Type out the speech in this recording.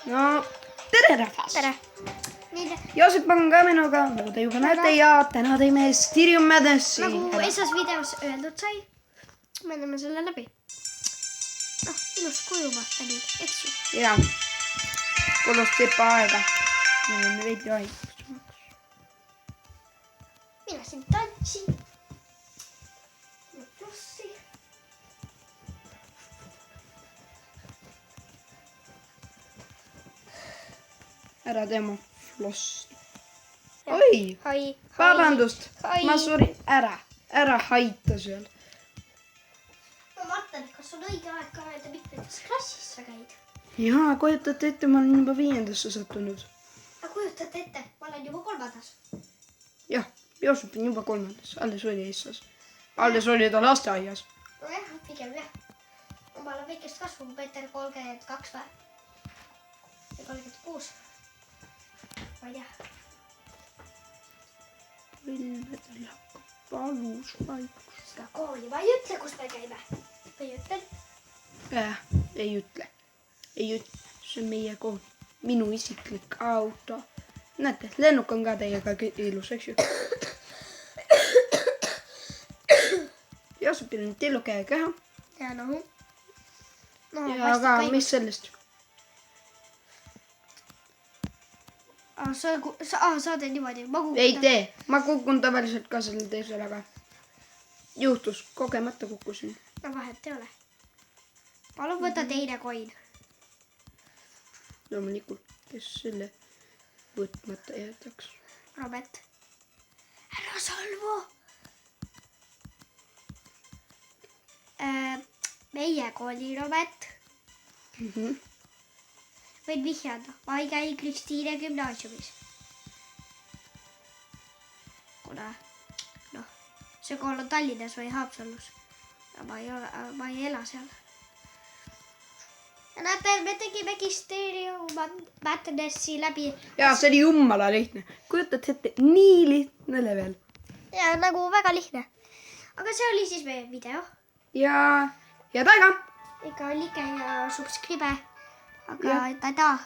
No, tere rahvas! Tere! Joosep on ka minuga, nagu te juba näete ja täna teeme Styrium Madnessi. Nagu esas videos öeldud sai, me teeme selle läbi. Noh, ilus kujumata nüüd, eks ju? Jaa, kodus teeb aega. Me oleme veidi aegust. Mina siin tantsin. Plussi. Ära teema flossi. Oi! Hai. Vabandust! Hai. Ma sori, ära haita seal. Ma vaatan, kas on õige aeg ka öelda, mitmes klassis sa käid. Jaa, kujutate ette, ma olen juba 5. sattunud. Aga kujutate ette, ma olen juba 3. Jah, Joosep on juba 3. Alles oli eessas. Alles oli ta lasteaias. Nojah, pigem jah. Ma olen väikest kasvu, Peeter 32 või? Ja 36. Ma ei tea. Põlvedel hakkab valus vaikus. Seda kooli ma ei ütle, kus me käime. Või ütlen? Ei ütle. See on meie kool. Minu isiklik auto. Näete, lennuk on ka teiega ilus, eks ju? Joosepil on tillukäe käha. Ja noh. No, Ja aga mis sellest? Sa teed niimoodi. Ei tee. Ma kukun tavaliselt ka selle teisel, aga juhtus. Kogemata kukkusin. No vahet ei ole. Palun võta teine koin. Loomulikult, kes selle võtmata jätaks. Robert. Ära salvu. Meie kooli Robert. Võin vihjada. Ma ei käi Kristiine gümnaasiumis. Kuna, noh, see kool on Tallinnas või Haapsalus. Ma ei ela seal. Ja näete, me tegimegi Styrium Madnessi läbi. Jaa, see oli jummala lihtne. Kujutad ette, nii lihtne level. Ja nagu väga lihtne. Aga see oli siis meie video. Ja taega! Ikka like ja subscribe. Aga tada!